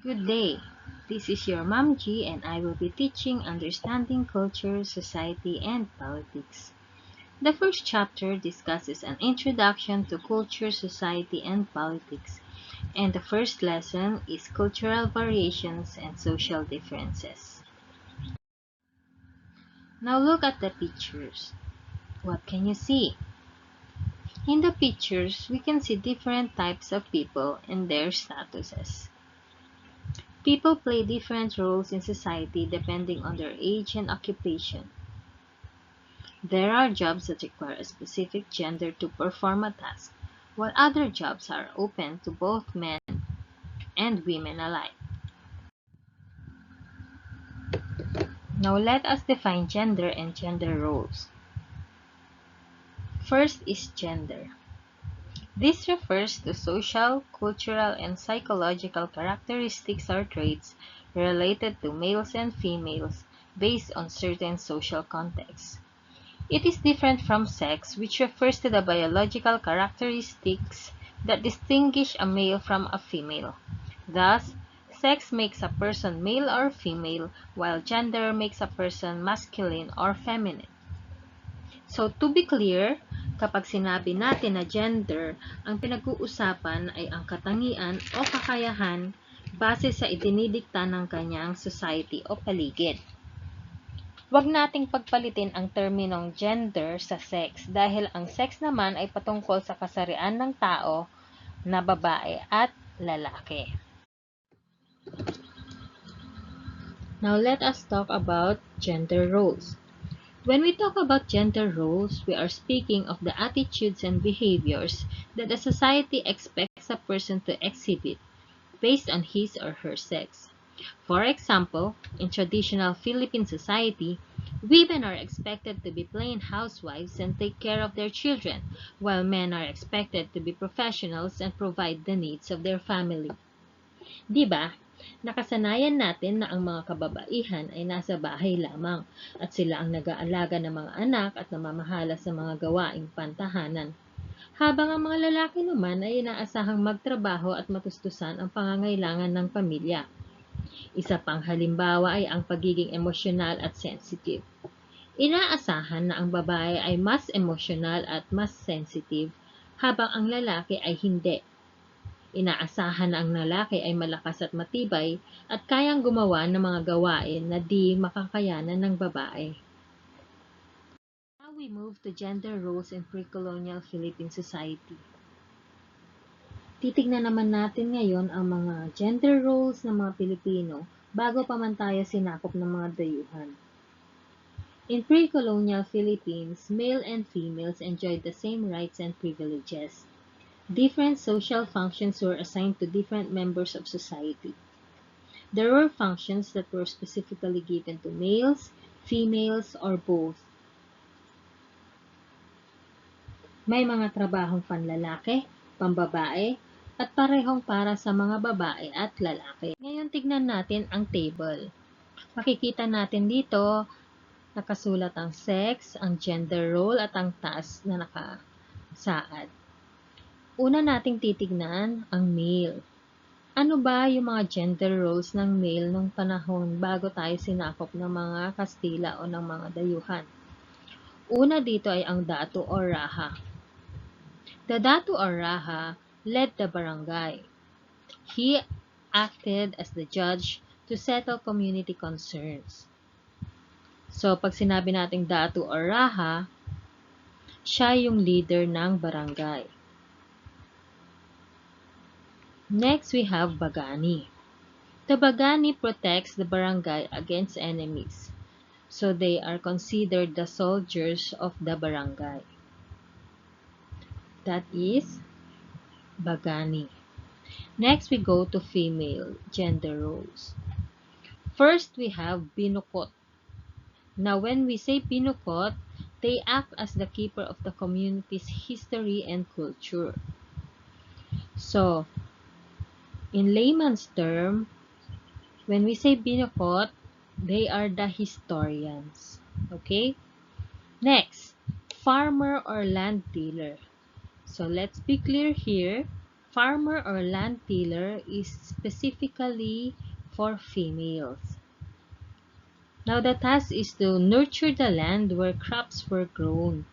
Good day. This is your Mom G and I will be teaching Understanding Culture, Society, and Politics. The first chapter discusses an introduction to culture, society, and politics, and the first lesson is cultural variations and social differences. Now look at the pictures. What can you see? In the pictures, we can see different types of people and their statuses. People play different roles in society depending on their age and occupation. There are jobs that require a specific gender to perform a task, while other jobs are open to both men and women alike. Now let us define gender and gender roles. First is gender. This refers to social, cultural, and psychological characteristics or traits related to males and females based on certain social contexts. It is different from sex, which refers to the biological characteristics that distinguish a male from a female. Thus, sex makes a person male or female, while gender makes a person masculine or feminine. So, to be clear, kapag sinabi natin na gender, ang pinag-uusapan ay ang katangian o kakayahan base sa idinidikta ng kanyang society o paligid. Huwag nating pagpalitin ang terminong gender sa sex dahil ang sex naman ay patungkol sa kasarian ng tao na babae at lalaki. Now let us talk about gender roles. When we talk about gender roles, we are speaking of the attitudes and behaviors that a society expects a person to exhibit based on his or her sex. For example, in traditional Philippine society, women are expected to be plain housewives and take care of their children, while men are expected to be professionals and provide the needs of their family. Diba? Nakasanayan natin na ang mga kababaihan ay nasa bahay lamang at sila ang nag-aalaga ng mga anak at namamahala sa mga gawaing pantahanan. Habang ang mga lalaki naman ay inaasahang magtrabaho at matustusan ang pangangailangan ng pamilya. Isa pang halimbawa ay ang pagiging emosyonal at sensitive. Inaasahan na ang babae ay mas emosyonal at mas sensitive, habang ang lalaki ay hindi. Inaasahan na ang lalaki ay malakas at matibay at kayang gumawa ng mga gawain na di makakayanan ng babae. Now we move to gender roles in pre-colonial Philippine society. Titignan naman natin ngayon ang mga gender roles ng mga Pilipino bago pa man tayo sinakop ng mga dayuhan. In pre-colonial Philippines, male and females enjoyed the same rights and privileges. Different social functions were assigned to different members of society. There were functions that were specifically given to males, females, or both. May mga trabahong panlalaki, pambabae, at parehong para sa mga babae at lalaki. Ngayon tignan natin ang table. Makikita natin dito, nakasulat ang sex, ang gender role, at ang task na nakasaad. Una nating titignan ang male. Ano ba yung mga gender roles ng male nung panahon bago tayo sinakop ng mga Kastila o ng mga dayuhan? Una dito ay ang datu o raha. The datu or raha led the barangay. He acted as the judge to settle community concerns. So, pag sinabi nating datu or raha, siya yung leader ng barangay. Next, we have bagani. The bagani protects the barangay against enemies. So, they are considered the soldiers of the barangay. That is bagani. Next, we go to female gender roles. First, we have binukot. Now, when we say binukot, they act as the keeper of the community's history and culture. So, in layman's term, when we say binukot, they are the historians. Okay? Next, farmer or land dealer. So, let's be clear here. Farmer or land tiller is specifically for females. Now the task is to nurture the land where crops were grown,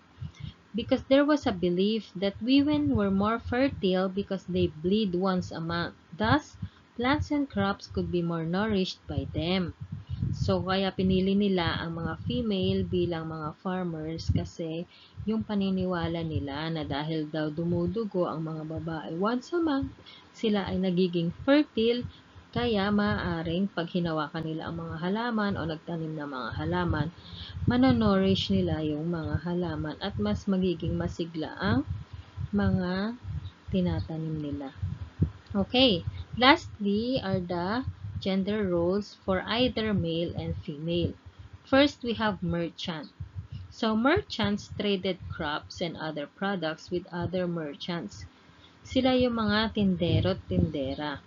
because there was a belief that women were more fertile because they bleed once a month. Thus, plants and crops could be more nourished by them. So, kaya pinili nila ang mga female bilang mga farmers kasi yung paniniwala nila na dahil daw dumudugo ang mga babae once a month, sila ay nagiging fertile, kaya maaaring pag hinawakan nila ang mga halaman o nagtanim ng mga halaman, manonorish nila yung mga halaman at mas magiging masigla ang mga tinatanim nila. Okay, lastly are the gender roles for either male and female. First, we have merchant. So, merchants traded crops and other products with other merchants. Sila yung mga tindero at tindera.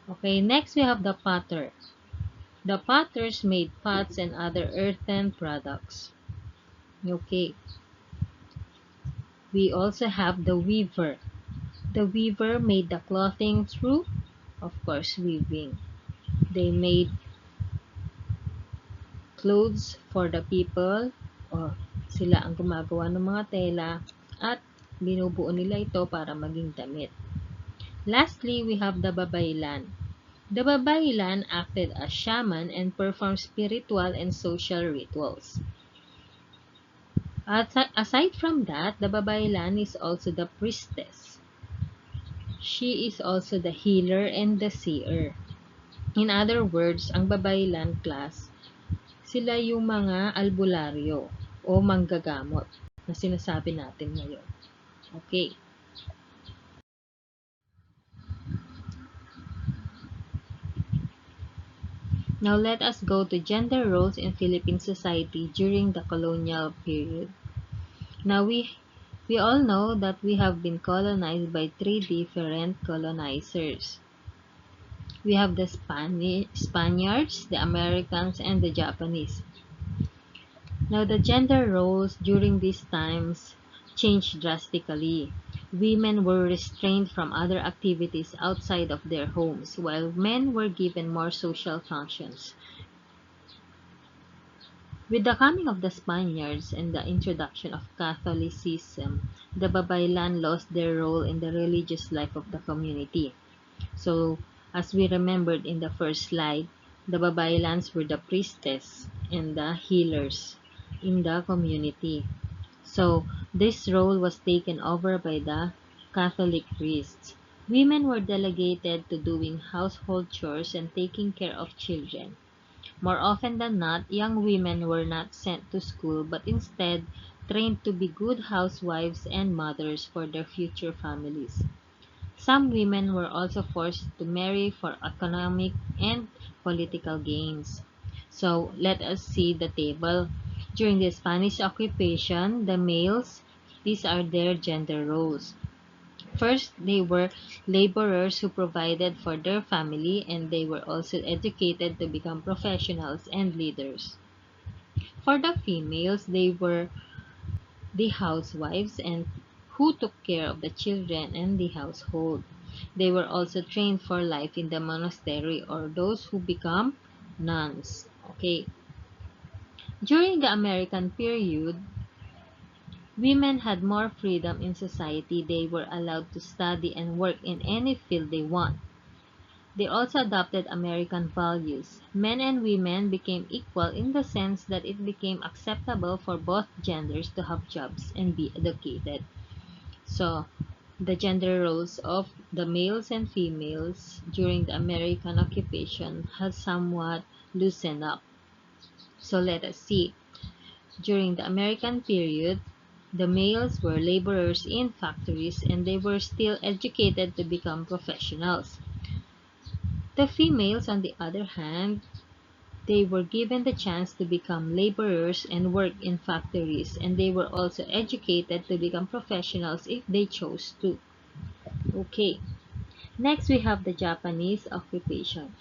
Okay, next we have the potter. The potters made pots and other earthen products. Okay. We also have the weaver. The weaver made the clothing through, of course, weaving. They made clothes for the people, o sila ang gumagawa ng mga tela at binubuo nila ito para maging damit. Lastly, we have the babaylan. The babaylan acted as shaman and performed spiritual and social rituals. Aside from that, the babaylan is also the priestess. She is also the healer and the seer. In other words, ang babaylan class, sila yung mga albularyo o manggagamot na sinasabi natin ngayon. Okay. Now let us go to gender roles in Philippine society during the colonial period. Now we all know that we have been colonized by 3 different colonizers. We have the Spaniards, the Americans, and the Japanese. Now the gender roles during these times changed drastically. Women were restrained from other activities outside of their homes, while men were given more social functions. With the coming of the Spaniards and the introduction of Catholicism, the babaylan lost their role in the religious life of the community. So, as we remembered in the first slide, the babaylans were the priestess and the healers in the community. So, this role was taken over by the Catholic priests. Women were delegated to doing household chores and taking care of children. More often than not, young women were not sent to school but instead trained to be good housewives and mothers for their future families. Some women were also forced to marry for economic and political gains. So, let us see the table. During the Spanish occupation, the males, these are their gender roles. First, they were laborers who provided for their family, and they were also educated to become professionals and leaders. For the females, they were the housewives and who took care of the children and the household. They were also trained for life in the monastery or those who become nuns. Okay. During the American period, women had more freedom in society. They were allowed to study and work in any field they want. They also adopted American values. Men and women became equal in the sense that it became acceptable for both genders to have jobs and be educated. So, the gender roles of the males and females during the American occupation has somewhat loosened up. So, let us see. During the American period, the males were laborers in factories and they were still educated to become professionals. The females, on the other hand, they were given the chance to become laborers and work in factories, and they were also educated to become professionals if they chose to. Okay, next we have the Japanese occupation.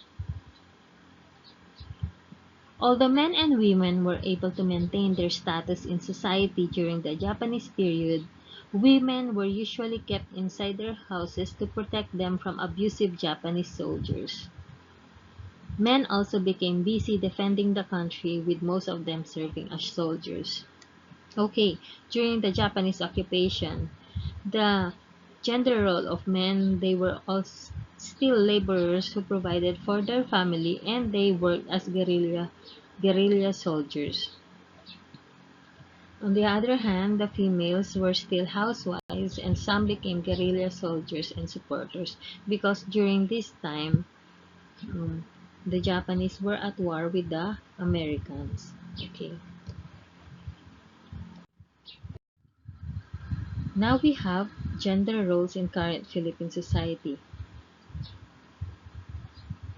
Although men and women were able to maintain their status in society during the Japanese period, Women were usually kept inside their houses to protect them from abusive Japanese soldiers. Men also became busy defending the country, with most of them serving as soldiers. Okay, during the Japanese occupation, the gender role of men, they were all still laborers who provided for their family, and they worked as guerrilla soldiers. On the other hand, the females were still housewives, and some became guerrilla soldiers and supporters, because during this time, um, the Japanese were at war with the Americans. Okay. Now we have gender roles in current Philippine society.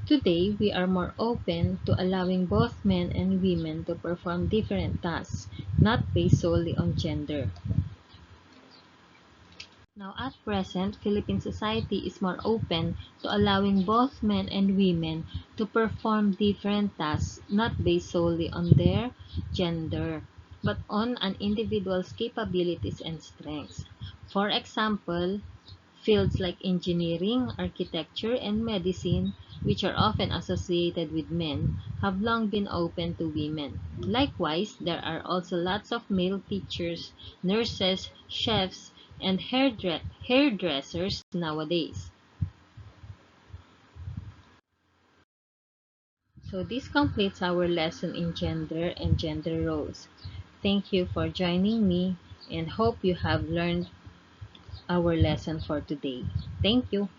Today, we are more open to allowing both men and women to perform different tasks, not based solely on gender. Now, at present, Philippine society is more open to allowing both men and women to perform different tasks, not based solely on their gender, but on an individual's capabilities and strengths. For example, fields like engineering, architecture, and medicine, which are often associated with men, have long been open to women. Likewise, there are also lots of male teachers, nurses, chefs, and hairdressers nowadays. So this completes our lesson in gender and gender roles. Thank you for joining me, and hope you have learned our lesson for today. Thank you.